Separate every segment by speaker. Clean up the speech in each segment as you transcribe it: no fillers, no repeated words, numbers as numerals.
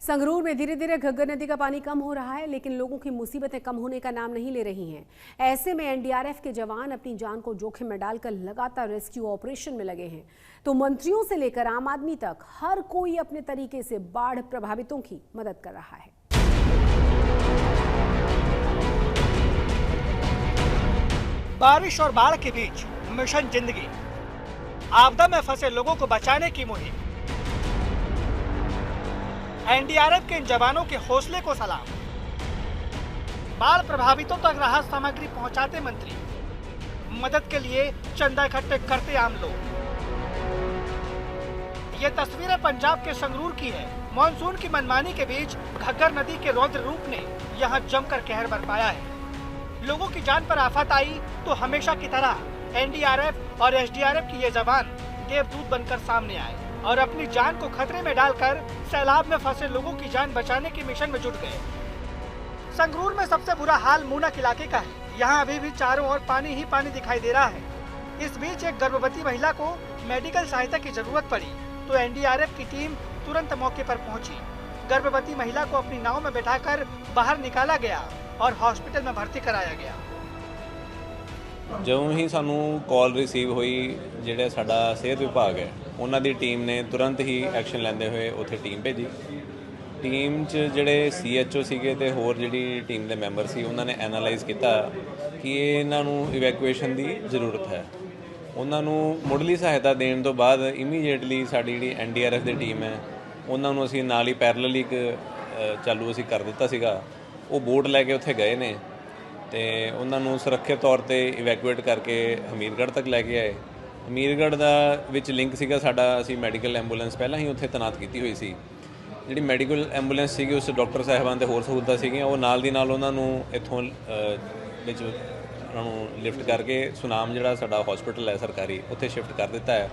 Speaker 1: संगरूर में धीरे धीरे घग्गर नदी का पानी कम हो रहा है, लेकिन लोगों की मुसीबतें कम होने का नाम नहीं ले रही हैं। ऐसे में एनडीआरएफ के जवान अपनी जान को जोखिम में डालकर लगातार रेस्क्यू ऑपरेशन में लगे हैं। तो मंत्रियों से लेकर आम आदमी तक हर कोई अपने तरीके से बाढ़ प्रभावितों की मदद कर रहा है।
Speaker 2: बारिश और बाढ़ के बीच मिशन जिंदगी, आपदा में फंसे लोगों को बचाने की मुहिम। एनडीआरएफ के इन जवानों के हौसले को सलाम। बाढ़ प्रभावितों तक राहत सामग्री पहुंचाते मंत्री, मदद के लिए चंदा इकट्ठे करते आम लोग। ये तस्वीरें पंजाब के संगरूर की है। मानसून की मनमानी के बीच घग्गर नदी के रौद्र रूप ने यहाँ जमकर कहर बरपाया है। लोगों की जान पर आफत आई तो हमेशा की तरह एनडीआरएफ और एसडीआरएफ की ये जवान देवदूत बनकर सामने आए और अपनी जान को खतरे में डालकर सैलाब में फंसे लोगों की जान बचाने के मिशन में जुट गए। संगरूर में सबसे बुरा हाल मूनक इलाके का है। यहाँ अभी भी चारों ओर पानी ही पानी दिखाई दे रहा है। इस बीच एक गर्भवती महिला को मेडिकल सहायता की जरूरत पड़ी तो एनडीआरएफ की टीम तुरंत मौके पर पहुंची। गर्भवती महिला को अपनी नाव में बैठाकर बाहर निकाला गया और हॉस्पिटल में भर्ती कराया गया।
Speaker 3: ਜਦੋਂ ਹੀ ਸਾਨੂੰ ਕਾਲ ਰਿਸੀਵ ਹੋਈ, ਜਿਹੜਾ ਸਾਡਾ ਸਿਹਤ ਵਿਭਾਗ ਹੈ ਉਹਨਾਂ ਦੀ ਟੀਮ ਨੇ ਤੁਰੰਤ ਹੀ ਐਕਸ਼ਨ ਲੈਂਦੇ ਹੋਏ ਉੱਥੇ ਟੀਮ ਭੇਜੀ। ਟੀਮ 'ਚ ਜਿਹੜੇ ਸੀਐਚਓ ਸੀਗੇ ਤੇ ਹੋਰ ਜਿਹੜੀ ਟੀਮ ਦੇ ਮੈਂਬਰ ਸੀ ਉਹਨਾਂ ਨੇ ਐਨਾਲਾਈਜ਼ ਕੀਤਾ ਕਿ ਇਹਨਾਂ ਨੂੰ ਇਵੈਕੂਏਸ਼ਨ ਦੀ ਜ਼ਰੂਰਤ ਹੈ। ਉਹਨਾਂ ਨੂੰ ਮੁੱਢਲੀ ਸਹਾਇਤਾ ਦੇਣ ਤੋਂ ਬਾਅਦ ਇਮੀਡੀਏਟਲੀ ਸਾਡੀ ਜਿਹੜੀ ਐਨਡੀਆਰਐਫ ਦੀ ਟੀਮ ਹੈ ਉਹਨਾਂ ਨੂੰ ਅਸੀਂ ਨਾਲ ਹੀ ਪੈਰਲਲ ਇੱਕ ਚਾਲੂ ਅਸੀਂ ਕਰ ਦਿੱਤਾ ਸੀਗਾ। ਉਹ ਬੋਟ ਲੈ ਕੇ ਉੱਥੇ ਗਏ ਨੇ ਤੇ ਉਹਨਾਂ ਨੂੰ ਸੁਰੱਖਿਅਤ ਤੌਰ ਤੇ ਇਵੈਕੂਏਟ ਕਰਕੇ ਹਮੀਰਗੜ੍ਹ ਤੱਕ ਲੈ ਕੇ ਆਏ। ਹਮੀਰਗੜ੍ਹ ਦਾ ਵਿੱਚ ਲਿੰਕ ਸੀਗਾ ਸਾਡਾ, ਅਸੀਂ ਮੈਡੀਕਲ ਐਂਬੂਲੈਂਸ ਪਹਿਲਾਂ ਹੀ ਉੱਥੇ ਤੈਨਾਤ ਕੀਤੀ ਹੋਈ ਸੀ। ਜਿਹੜੀ ਮੈਡੀਕਲ ਐਂਬੂਲੈਂਸ ਸੀਗੀ ਉਸ ਡਾਕਟਰ ਸਾਹਿਬਾਨ ਤੇ ਹੋਰ ਸਹੂਲਤਾਂ ਸੀਗੀਆਂ, ਉਹ ਨਾਲ ਦੀ ਨਾਲ ਉਹਨਾਂ ਨੂੰ ਇੱਥੋਂ ਵਿੱਚ ਉਹਨਾਂ ਨੂੰ ਲਿਫਟ ਕਰਕੇ ਸੁਨਾਮ ਜਿਹੜਾ ਸਾਡਾ ਹਸਪੀਟਲ ਹੈ ਸਰਕਾਰੀ ਉੱਥੇ शिफ्ट कर ਦਿੱਤਾ है।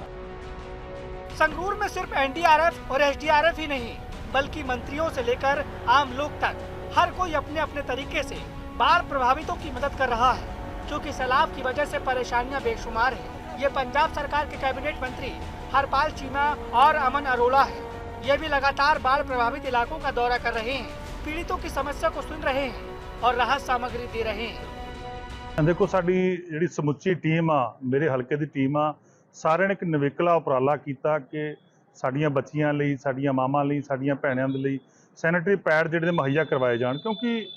Speaker 2: संगरूर में सिर्फ एनडीआरएफ और एसडीआरएफ ही नहीं बल्कि मंत्रियों से लेकर आम लोग तक हर कोई अपने अपने तरीके से बाढ़ प्रभावितों की मदद कर रहा है, क्योंकि सैलाब की वजह से परेशानियां बेशुमार हैं। ये पंजाब सरकार के कैबिनेट मंत्री हरपाल चीमा और अमन अरोड़ा है। ये भी लगातार बाढ़ प्रभावित इलाकों का दौरा कर रहे हैं, पीड़ितों की समस्या को सुन रहे हैं और राहत सामग्री दे रहे हैं।
Speaker 4: देखो साडी जिहड़ी समुची टीम आ, मेरे हल्के की टीम आ, सारिਆਂ ਨੇ ਇੱਕ ਨਵੇਕਲਾ ਉਪਰਾਲਾ ਕੀਤਾ ਕਿ ਸਾਡੀਆਂ ਬੱਚੀਆਂ ਲਈ, ਸਾਡੀਆਂ ਮਾਵਾਂ ਲਈ, ਸਾਡੀਆਂ ਭੈਣਾਂ ਦੇ ਲਈ ਸੈਨੀਟਰੀ ਪੈਡ ਜਿਹੜੇ ਮੁਹੱਈਆ ਕਰਵਾਏ ਜਾਣ, ਕਿਉਂਕਿ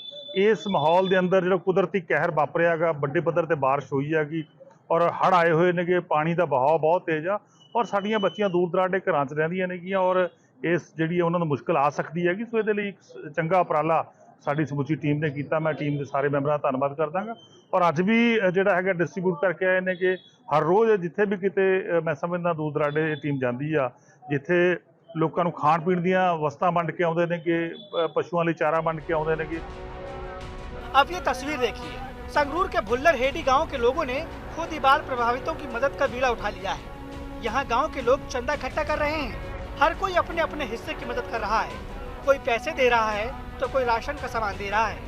Speaker 4: ਇਸ ਮਾਹੌਲ ਦੇ ਅੰਦਰ ਜਿਹੜਾ ਕੁਦਰਤੀ ਕਹਿਰ ਵਾਪਰਿਆ ਗਾ, ਵੱਡੇ ਪੱਧਰ ਤੇ ਬਾਰਿਸ਼ ਹੋਈ ਹੈਗੀ ਔਰ ਹੜ੍ਹ ਆਏ ਹੋਏ ਨੇਗੇ, ਪਾਣੀ ਦਾ ਬਹਾਅ ਬਹੁਤ ਤੇਜ਼ ਆ ਔਰ ਸਾਡੀਆਂ ਬੱਚੀਆਂ ਦੂਰ ਦਰਾਡੇ ਘਰਾਂ 'ਚ ਰਹਿੰਦੀਆਂ ਨੇਗੀਆਂ ਔਰ ਇਸ ਜਿਹੜੀ ਉਹਨਾਂ ਨੂੰ ਮੁਸ਼ਕਲ ਆ ਸਕਦੀ ਹੈਗੀ। ਸੋ ਇਹਦੇ ਲਈ ਇੱਕ ਚੰਗਾ ਉਪਰਾਲਾ ਸਾਡੀ ਸਮੁੱਚੀ ਟੀਮ ਨੇ ਕੀਤਾ। ਮੈਂ ਟੀਮ ਦੇ ਸਾਰੇ ਮੈਂਬਰਾਂ ਦਾ ਧੰਨਵਾਦ ਕਰਦਾਂਗਾ ਔਰ ਅੱਜ ਵੀ ਜਿਹੜਾ ਹੈਗਾ ਡਿਸਟ੍ਰੀਬਿਊਟ ਕਰਕੇ ਆਏ ਨੇ ਕਿ ਹਰ ਰੋਜ਼ ਜਿੱਥੇ ਵੀ ਕਿਤੇ ਮੈਂ ਸਮਝਦਾ ਦੂਰ ਦਰਾਡੇ ਇਹ ਟੀਮ ਜਾਂਦੀ ਆ, ਜਿੱਥੇ ਲੋਕਾਂ ਨੂੰ ਖਾਣ ਪੀਣ ਦੀਆਂ ਵਸਤਾਂ ਵੰਡ ਕੇ ਆਉਂਦੇ ਨੇ ਕਿ ਪਸ਼ੂਆਂ ਲਈ ਚਾਰਾ ਵੰਡ ਕੇ ਆਉਂਦੇ ਨੇ।
Speaker 2: अब ये तस्वीर देखिए, संगरूर के भुल्लर हेडी गांव के लोगों ने खुद ही बाढ़ प्रभावितों की मदद का बीड़ा उठा लिया है। यहाँ गांव के लोग चंदा इकट्ठा कर रहे हैं। हर कोई अपने अपने हिस्से की मदद कर रहा है। कोई पैसे दे रहा है तो कोई राशन का सामान दे रहा है,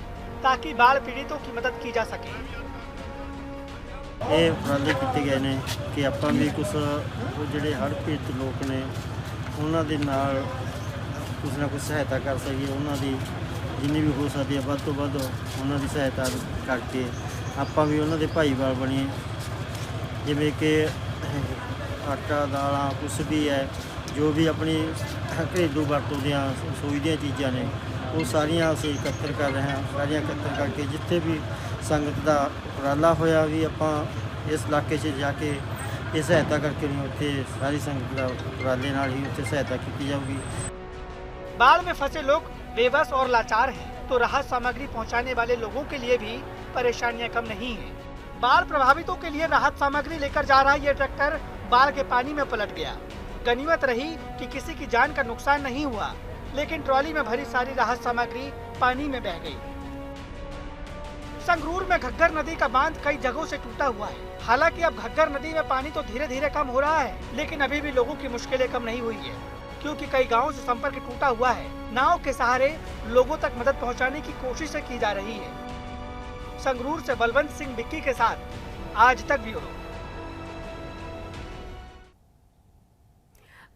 Speaker 2: ताकि बाढ़ पीड़ितों की मदद की जा सके।
Speaker 5: ये उपराले किए गए ने कि ਆਪਾਂ भी कुछ ਜਿਹੜੇ ਹੜ੍ਹ ਪੀੜਤ ਲੋਕ ਨੇ ਉਹਨਾਂ ਦੇ ਨਾਲ ਕੁਛ ਨਾ ਕੁਛ ਸਹਾਇਤਾ ਕਰ ਸਕੀਏ। ਉਹਨਾਂ ਦੀ ਜਿੰਨੀ ਵੀ ਹੋ ਸਕਦੀ ਹੈ ਵੱਧ ਤੋਂ ਵੱਧ ਉਹਨਾਂ ਦੀ ਸਹਾਇਤਾ ਕਰਕੇ ਆਪਾਂ ਵੀ ਉਹਨਾਂ ਦੇ ਭਾਈਵਾਲ ਬਣੀਏ। ਜਿਵੇਂ ਕਿ ਆਟਾ, ਦਾਲਾਂ, ਕੁਛ ਵੀ ਹੈ ਜੋ ਵੀ ਆਪਣੀ ਘਰੇਲੂ ਵਰਤੋਂ ਦੀਆਂ ਰਸੋਈ ਦੀਆਂ ਚੀਜ਼ਾਂ ਨੇ ਉਹ ਸਾਰੀਆਂ ਅਸੀਂ ਇਕੱਤਰ ਕਰ ਰਹੇ ਹਾਂ। ਸਾਰੀਆਂ ਇਕੱਤਰ ਕਰਕੇ ਜਿੱਥੇ ਵੀ ਸੰਗਤ ਦਾ ਉਪਰਾਲਾ ਹੋਇਆ ਵੀ ਆਪਾਂ ਇਸ ਇਲਾਕੇ 'ਚ ਜਾ ਕੇ ਇਹ ਸਹਾਇਤਾ ਕਰਕੇ ਨਹੀਂ, ਉੱਥੇ ਸਾਰੀ ਸੰਗਤ ਦਾ ਉਪਰਾਲੇ ਨਾਲ ही ਉੱਥੇ ਸਹਾਇਤਾ ਕੀਤੀ ਜਾਊਗੀ।
Speaker 2: बाढ़ में फंसे लोग बेबस और लाचार हैं, तो राहत सामग्री पहुंचाने वाले लोगों के लिए भी परेशानियां कम नहीं हैं। बाढ़ प्रभावितों के लिए राहत सामग्री लेकर जा रहा ये ट्रैक्टर बाढ़ के पानी में पलट गया। गनीमत रही कि किसी की जान का नुकसान नहीं हुआ, लेकिन ट्रॉली में भरी सारी राहत सामग्री पानी में बह गई। संगरूर में घग्गर नदी का बांध कई जगहों से टूटा हुआ है। हालांकि अब घग्गर नदी में पानी तो धीरे धीरे कम हो रहा है, लेकिन अभी भी लोगों की मुश्किलें कम नहीं हुई है, क्योंकि कई गांवों से संपर्क टूटा हुआ है। नाव के सहारे लोगों तक मदद पहुंचाने की कोशिशें की जा रही है। संगरूर से बलवंत सिंह बिक्की के साथ आज तक ब्यूरो।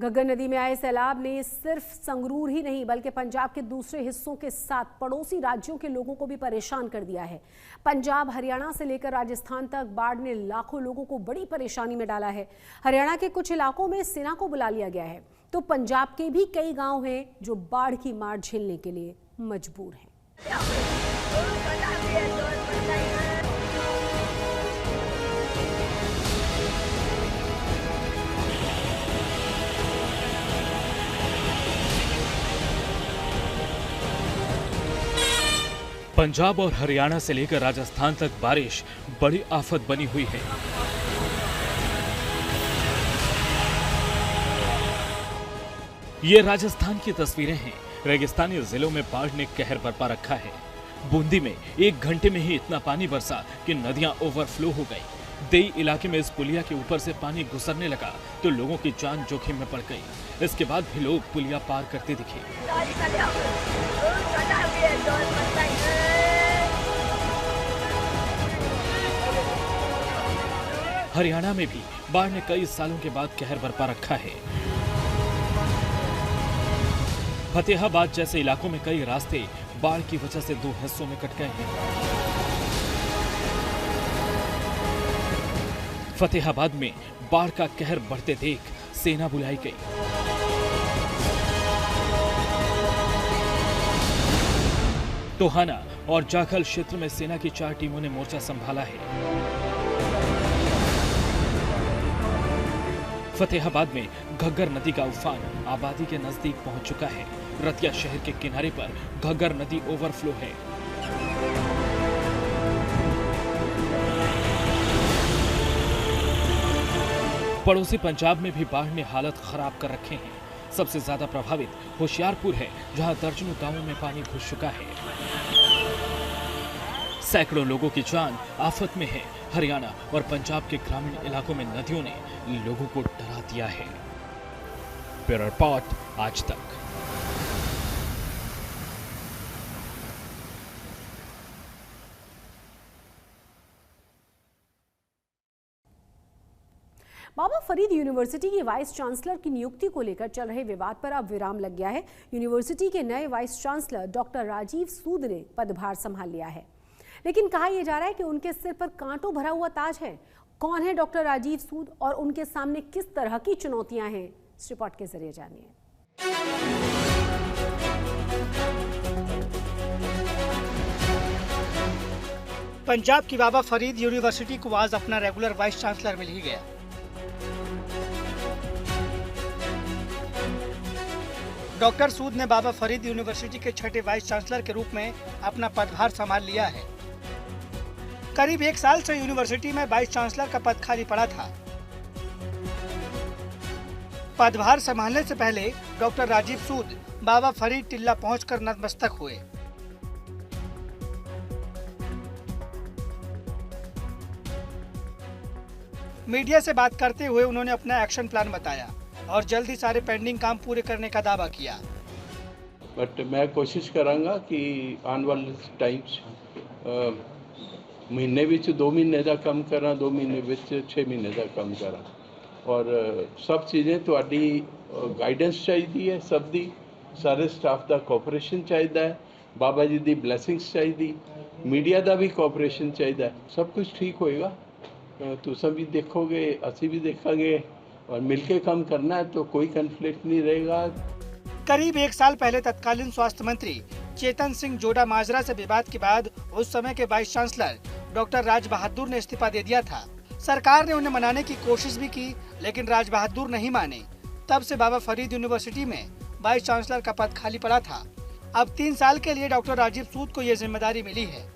Speaker 1: घग्गर नदी में आए सैलाब ने सिर्फ संगरूर ही नहीं बल्कि पंजाब के दूसरे हिस्सों के साथ पड़ोसी राज्यों के लोगों को भी परेशान कर दिया है। पंजाब, हरियाणा से लेकर राजस्थान तक बाढ़ ने लाखों लोगों को बड़ी परेशानी में डाला है। हरियाणा के कुछ इलाकों में सेना को बुला लिया गया है, तो पंजाब के भी कई गांव हैं जो बाढ़ की मार झेलने के लिए मजबूर हैं।
Speaker 6: पंजाब और हरियाणा से लेकर राजस्थान तक बारिश बड़ी आफत बनी हुई है। ये राजस्थान की तस्वीरें हैं। रेगिस्तानी जिलों में बाढ़ ने कहर बरपा रखा है। बूंदी में 1 घंटे में ही इतना पानी बरसा कि नदियां ओवरफ्लो हो गई। देई इलाके में इस पुलिया के ऊपर से पानी गुजरने लगा तो लोगों की जान जोखिम में पड़ गई। इसके बाद भी लोग पुलिया पार करते दिखे। हरियाणा में भी बाढ़ ने कई सालों के बाद कहर बरपा रखा है। फतेहाबाद जैसे इलाकों में कई रास्ते बाढ़ की वजह से 2 हिस्सों में कट गए हैं। फतेहाबाद में बाढ़ का कहर बढ़ते देख सेना बुलाई गई। टोहाना और जाखल क्षेत्र में सेना की 4 टीमों ने मोर्चा संभाला है। फतेहाबाद में घग्गर नदी का उफान आबादी के नजदीक पहुंच चुका है। रतिया शहर के किनारे पर घग्गर नदी ओवरफ्लो है। पड़ोसी पंजाब में भी बाढ़ ने हालत खराब कर रखे हैं। सबसे ज्यादा प्रभावित होशियारपुर है, जहां दर्जनों गांवों में पानी घुस चुका है। सैकड़ों लोगों की जान आफत में है। हरियाणा और पंजाब के ग्रामीण इलाकों में नदियों ने लोगों को डरा दिया है। ब्यूरो रिपोर्ट आज तक।
Speaker 1: बाबा फरीद यूनिवर्सिटी की वाइस चांसलर की नियुक्ति को लेकर चल रहे विवाद पर अब विराम लग गया है। यूनिवर्सिटी के नए वाइस चांसलर डॉक्टर राजीव सूद ने पदभार संभाल लिया है, लेकिन कहा यह जा रहा है कि उनके सिर पर कांटों भरा हुआ ताज है। कौन है डॉक्टर राजीव सूद और उनके सामने किस तरह की चुनौतियां हैं, इस रिपोर्ट के जरिए जानिए।
Speaker 2: पंजाब की बाबा फरीद यूनिवर्सिटी को आज अपना रेगुलर वाइस चांसलर मिल ही गया। डॉक्टर सूद ने बाबा फरीद यूनिवर्सिटी के 6ठे वाइस चांसलर के रूप में अपना पदभार संभाल लिया है। करीब 1 साल से यूनिवर्सिटी में वाइस चांसलर का पद खाली पड़ा था। पदभार संभालने से पहले डॉक्टर राजीव सूद बाबा फरीद टिल्ला पहुंचकर नतमस्तक हुए। मीडिया से बात करते हुए उन्होंने अपना एक्शन प्लान बताया और जल्द ही सारे पेंडिंग काम पूरे करने का दावा किया।
Speaker 7: बट मैं कोशिश करांगा कि आने वाले टाइम्स महीने विच 2 महीने का काम करा, 2 महीने विच 6 महीने का काम करा और सब चीज़ें तुहाडी गाइडेंस चाहिए है, सब दी सारे स्टाफ का कोऑपरेशन चाहिए है, बाबा जी की ब्लैसिंग्स चाहिए, मीडिया का भी कोऑपरेशन चाहिए। सब कुछ ठीक होएगा। तुम भी देखोगे, असी भी देखांगे और मिलके काम करना है तो कोई कन्फ्लिक्ट नहीं रहेगा।
Speaker 2: करीब 1 साल पहले तत्कालीन स्वास्थ्य मंत्री चेतन सिंह जोड़ा माजरा से विवाद के बाद उस समय के vice chancellor doctor Raj Bahadur ने इस्तीफा दे दिया था। सरकार ने उन्हें मनाने की कोशिश भी की, लेकिन राज बहादुर नहीं माने। तब से बाबा फरीद यूनिवर्सिटी में वाइस चांसलर का पद खाली पड़ा था। अब 3 साल के लिए डॉक्टर राजीव सूद को ये जिम्मेदारी मिली है।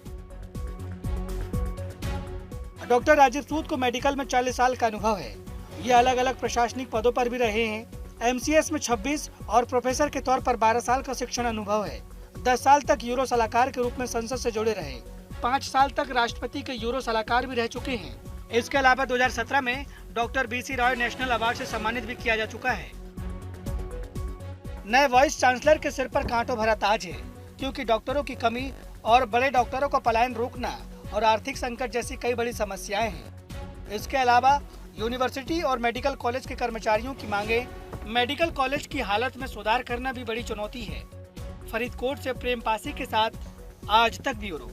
Speaker 2: डॉक्टर राजीव सूद को मेडिकल में 40 साल का अनुभव है। ये अलग अलग प्रशासनिक पदों पर भी रहे हैं। MCS में 26 और प्रोफेसर के तौर पर 12 साल का शिक्षण अनुभव है। 10 साल तक यूरो सलाहकार के रूप में संसद से जुड़े रहे। 5 साल तक राष्ट्रपति के यूरो सलाहकार भी रह चुके हैं। इसके अलावा 2017 में doctor BC Roy national award से सम्मानित भी किया जा चुका है। नए वाइस चांसलर के सिर पर कांटों भरा ताज है, क्योंकि डॉक्टरों की कमी और बड़े डॉक्टरों का पलायन रोकना और आर्थिक संकट जैसी कई बड़ी समस्याएं हैं। इसके अलावा यूनिवर्सिटी और मेडिकल कॉलेज के कर्मचारियों की मांगे मेडिकल कॉलेज की हालत में सुधार करना भी बड़ी चुनौती है। फरीदकोट से प्रेम पासी के साथ आज तक ब्यूरो।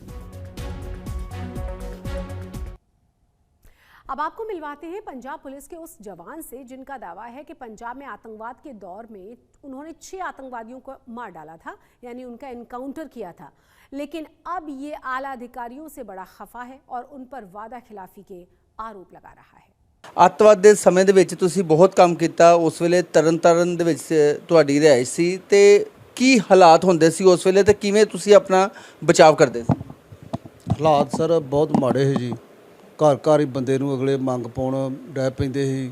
Speaker 1: अब आपको मिलवाते हैं पंजाब पुलिस के उस जवान से जिनका दावा है कि पंजाब में आतंकवाद के दौर में उन्होंने 6 आतंकवादियों को मार डाला था, यानी उनका एनकाउंटर किया था। लेकिन अब ये आला अधिकारियों से बड़ा खफा है और उन पर वादा खिलाफी के आरोप लगा रहा है।
Speaker 8: ਅੱਤਵਾਦ ਦੇ ਸਮੇਂ ਦੇ ਵਿੱਚ ਤੁਸੀਂ ਬਹੁਤ ਕੰਮ ਕੀਤਾ। ਉਸ ਵੇਲੇ ਤਰਨਤਾਰਨ ਦੇ ਵਿੱਚ ਤੁਹਾਡੀ ਰਿਹਾਇਸ਼ ਸੀ ਤੇ ਕੀ ਹਾਲਾਤ ਹੁੰਦੇ ਸੀ ਉਸ ਵੇਲੇ ਤੇ ਕਿਵੇਂ ਤੁਸੀਂ ਆਪਣਾ ਬਚਾਅ ਕਰਦੇ ਸੀ?
Speaker 9: ਹਾਲਾਤ ਸਰ ਬਹੁਤ ਮਾੜੇ ਸੀ ਜੀ। ਘਰ ਘਰ ਹੀ ਬੰਦੇ ਨੂੰ ਅਗਲੇ ਮੰਗ ਪਾਉਣ ਡੈ ਪੈਂਦੇ ਸੀ।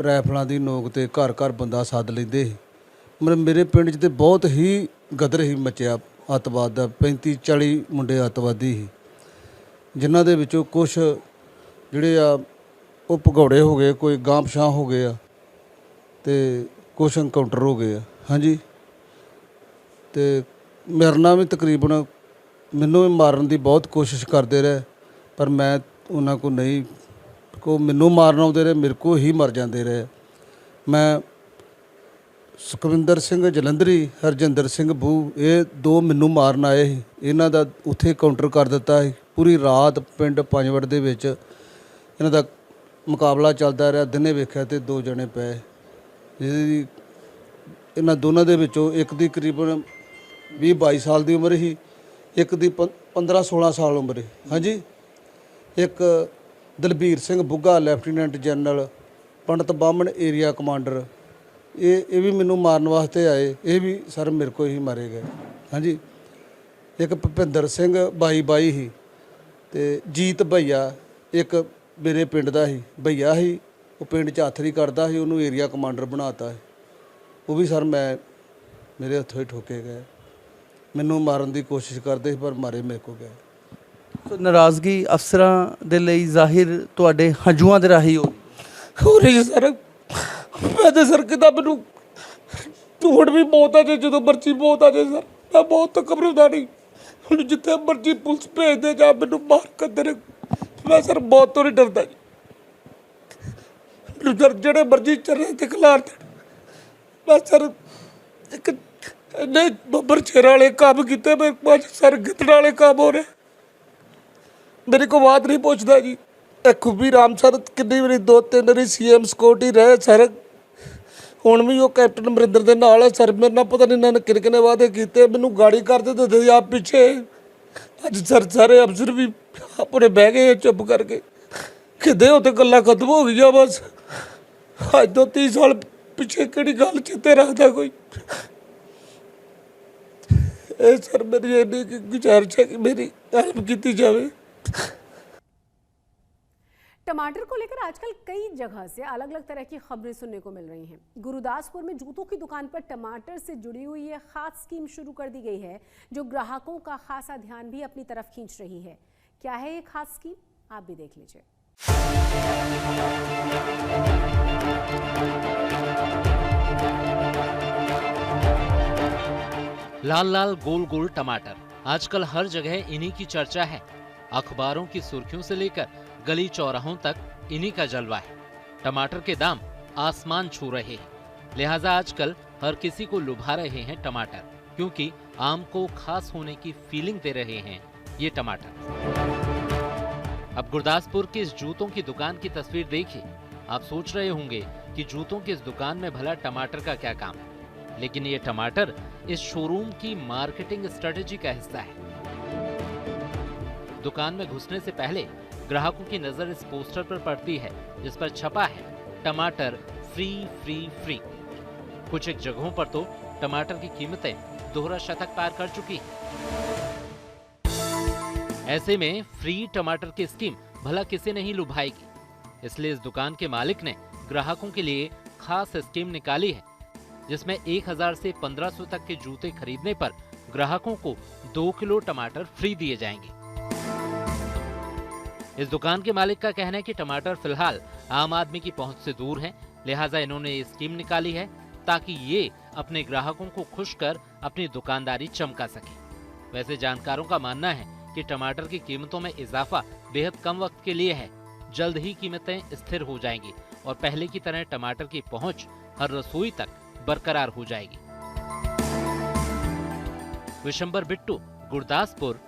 Speaker 9: ਰਾਈਫਲਾਂ ਦੀ ਨੋਕ ਤੇ ਘਰ ਘਰ ਬੰਦਾ ਸੱਦ ਲੈਂਦੇ ਸੀ। ਮੇਰੇ ਪਿੰਡ 'ਚ ਤੇ ਬਹੁਤ ਹੀ ਗਦਰ ਹੀ ਮਚਿਆ ਅੱਤਵਾਦ ਦਾ। 35-40 ਮੁੰਡੇ ਅੱਤਵਾਦੀ ਸੀ, ਜਿਨ੍ਹਾਂ ਦੇ ਵਿੱਚੋਂ ਕੁਛ ਜਿਹੜੇ ਆ ਉਹ ਭਗੌੜੇ ਹੋ ਗਏ, ਕੋਈ ਗਾਂਹ ਪਛਾਂ ਹੋ ਗਏ ਆ ਤੇ ਕੁਛ ਐਨਕਾਊਂਟਰ ਹੋ ਗਏ ਆ। ਹਾਂਜੀ, ਤੇ ਮੇਰੇ ਨਾਲ ਵੀ ਤਕਰੀਬਨ ਮੈਨੂੰ ਵੀ ਮਾਰਨ ਦੀ ਬਹੁਤ ਕੋਸ਼ਿਸ਼ ਕਰਦੇ ਰਹੇ, ਪਰ ਮੈਂ ਉਹਨਾਂ ਕੋਲ ਨਹੀਂ ਕੋ ਮੈਨੂੰ ਮਾਰਨ ਆਉਂਦੇ ਰਹੇ, ਮੇਰੇ ਕੋਲ ਹੀ ਮਰ ਜਾਂਦੇ ਰਹੇ। ਮੈਂ ਸੁਖਵਿੰਦਰ ਸਿੰਘ ਜਲੰਧਰੀ, ਹਰਜਿੰਦਰ ਸਿੰਘ ਬੂ, ਇਹ 2 ਮੈਨੂੰ ਮਾਰਨ ਆਏ ਸੀ। ਇਹਨਾਂ ਦਾ ਉੱਥੇ ਕਾਊਂਟਰ ਕਰ ਦਿੱਤਾ ਸੀ। ਪੂਰੀ ਰਾਤ ਪਿੰਡ ਪੰਜਵੜ ਦੇ ਵਿੱਚ ਇਹਨਾਂ ਦਾ ਮੁਕਾਬਲਾ ਚੱਲਦਾ ਰਿਹਾ। ਦਿਨੇ ਵੇਖਿਆ ਤੇ 2 ਜਣੇ ਪਏ, ਜਿਹਦੀ ਇਹਨਾਂ ਦੋਨਾਂ ਦੇ ਵਿੱਚੋਂ ਇੱਕ ਦੀ ਕਰੀਬਨ 20-22 ਸਾਲ ਦੀ ਉਮਰ ਸੀ, ਇੱਕ ਦੀ 15-16 ਸਾਲ ਉਮਰ ਸੀ। ਹਾਂਜੀ, ਇੱਕ ਦਲਬੀਰ ਸਿੰਘ ਬੁੱਗਾ, ਲੈਫਟੀਨੈਂਟ ਜਨਰਲ, ਪੰਡਤ ਬਾਹਮਣ ਏਰੀਆ ਕਮਾਂਡਰ, ਇਹ ਵੀ ਮੈਨੂੰ ਮਾਰਨ ਵਾਸਤੇ ਆਏ। ਇਹ ਵੀ ਸਰ ਮੇਰੇ ਕੋਲ ਹੀ ਮਾਰੇ ਗਏ। ਹਾਂਜੀ, ਇੱਕ ਭੁਪਿੰਦਰ ਸਿੰਘ 22 ਸੀ ਤੇ ਜੀਤ ਭਈਆ ਇੱਕ ਮੇਰੇ ਪਿੰਡ ਦਾ ਸੀ, ਭਈਆ ਸੀ, ਉਹ ਪਿੰਡ 'ਚ ਹੱਥ ਨਹੀਂ ਕਰਦਾ ਸੀ, ਉਹਨੂੰ ਏਰੀਆ ਕਮਾਂਡਰ ਬਣਾਤਾ ਸੀ। ਉਹ ਵੀ ਸਰ ਮੇਰੇ ਹੱਥੋਂ ਹੀ ਠੋਕੇ ਗਏ। ਮੈਨੂੰ ਮਾਰਨ ਦੀ ਕੋਸ਼ਿਸ਼ ਕਰਦੇ ਸੀ ਪਰ ਮਾਰੇ ਮੇਰੇ ਕੋਲ ਗਏ।
Speaker 8: ਸੋ ਨਾਰਾਜ਼ਗੀ ਅਫਸਰਾਂ ਦੇ ਲਈ ਜ਼ਾਹਿਰ ਤੁਹਾਡੇ ਹੰਝੂਆਂ ਦੇ ਰਾਹੀਂ ਹੋ
Speaker 9: ਰਹੀ ਸਰ। ਮੈਂ ਤਾਂ ਸਰ ਕਿਤਾ ਮੈਨੂੰ ਝੂਠ ਵੀ ਬਹੁਤ ਆ ਜੇ, ਜਦੋਂ ਮਰਜ਼ੀ ਬਹੁਤ ਆ ਜੇ ਸਰ। ਮੈਂ ਬਹੁਤ ਘਬਰਾਉਂਦਾ ਨਹੀਂ, ਹੁਣ ਜਿੱਥੇ ਮਰਜ਼ੀ ਪੁਲਿਸ ਭੇਜਦੇ ਜਾਂ ਮੈਨੂੰ ਮਾਰ ਕਰਦੇ। ਮੈਂ ਸਰ ਬਹੁਤ ਤੋਂ ਨਹੀਂ ਡਰਦਾ ਜੀ। ਮੈਨੂੰ ਜਿਹੜੇ ਮਰਜ਼ੀ ਚਰਨੇ ਤੇ ਖਿਲਾਰ ਦੇਣ। ਮੈਂ ਸਰ ਇੱਕ ਨਹੀਂ ਬੱਬਰ ਸ਼ੇਰ ਵਾਲੇ ਕੰਮ ਕੀਤੇ, ਮੇਰੇ ਕੋਲ ਸਰ ਗਿੱਦੜ ਵਾਲੇ ਕੰਮ ਹੋ ਰਹੇ। ਮੇਰੇ ਕੋਲ ਬਾਤ ਨਹੀਂ ਪੁੱਛਦਾ ਜੀ। ਇਹ ਖੁੱਬੀ ਰਾਮ ਸਰ ਕਿੰਨੀ ਵਾਰੀ 2-3 ਵਾਰੀ CM ਸਿਕਿਉਰਟੀ ਰਹੇ ਸਰ। ਹੁਣ ਵੀ ਉਹ ਕੈਪਟਨ ਅਮਰਿੰਦਰ ਦੇ ਨਾਲ ਹੈ ਸਰ। ਮੇਰੇ ਨਾਲ ਪਤਾ ਨਹੀਂ ਇਹਨਾਂ ਨੇ ਕਿੰਨੇ ਵਾਅਦੇ ਕੀਤੇ, ਮੈਨੂੰ ਗਾੜੀ ਕਰਦੇ ਦਿੰਦੇ ਆਪ ਪਿੱਛੇ। ਅੱਜ ਸਰ ਸਾਰੇ ਅਫਸਰ ਵੀ ਆਪਣੇ ਬਹਿ ਗਏ ਚੁੱਪ ਕਰਕੇ, ਕਿਤੇ ਉੱਥੇ ਗੱਲਾਂ ਖਤਮ ਹੋ ਗਈਆਂ ਬਸ। ਅੱਜ ਤੋਂ 30 ਸਾਲ ਪਿੱਛੇ ਕਿਹੜੀ ਗੱਲ ਚੇਤੇ ਰੱਖਦਾ ਕੋਈ। ਇਹ ਸਰ ਮੇਰੀ ਇੰਨੀ ਗੁਜ਼ਾਰਿਸ਼ ਹੈ ਕਿ ਮੇਰੀ ਹੈਲਪ ਕੀਤੀ ਜਾਵੇ।
Speaker 1: टमाटर को लेकर आजकल कई जगह से अलग अलग तरह की खबरें सुनने को मिल रही हैं। गुरुदासपुर में जूतों की दुकान पर टमाटर से जुड़ी हुई ये खास स्कीम शुरू कर दी गई है, जो ग्राहकों का खासा ध्यान भी अपनी तरफ खींच रही है। क्या है ये खास स्कीम, आप भी देख लीजिए।
Speaker 10: लाल लाल गोल गोल टमाटर आजकल हर जगह इन्हीं की चर्चा है। अखबारों की सुर्खियों से लेकर गली चौराहों तक इन्हीं का जलवा है। टमाटर के दाम आसमान छू रहे हैं, लिहाजा आजकल हर किसी को लुभा रहे हैं टमाटर, क्योंकि आम को खास होने की फीलिंग दे रहे हैं ये टमाटर। अब गुरदासपुर की इस जूतों की दुकान की तस्वीर देखिए। आप सोच रहे होंगे कि जूतों की इस दुकान में भला टमाटर का क्या काम है, लेकिन ये टमाटर इस शोरूम की मार्केटिंग स्ट्रेटेजी का हिस्सा है। दुकान में घुसने से पहले ग्राहकों की नजर इस पोस्टर पर पड़ती है, जिस पर छपा है टमाटर फ्री फ्री फ्री। कुछ एक जगहों पर तो टमाटर की कीमतें दोहरा शतक पार कर चुकी है। ऐसे में फ्री टमाटर की स्कीम भला किसे नहीं लुभाएगी, इसलिए इस दुकान के मालिक ने ग्राहकों के लिए खास स्कीम निकाली है, जिसमें 1000 से 1500 तक के जूते खरीदने पर ग्राहकों को 2 किलो टमाटर फ्री दिए जाएंगे। इस दुकान के मालिक का कहना है कि टमाटर फिलहाल आम आदमी की पहुंच से दूर है, लिहाजा इन्होंने ये स्कीम निकाली है ताकि ये अपने ग्राहकों को खुश कर अपनी दुकानदारी चमका सके। वैसे जानकारों का मानना है कि टमाटर की कीमतों में इजाफा बेहद कम वक्त के लिए है, जल्द ही कीमतें स्थिर हो जाएंगी और पहले की तरह टमाटर की पहुंच हर रसोई तक बरकरार हो जाएगी। विशंबर बिट्टू, गुरदासपुर,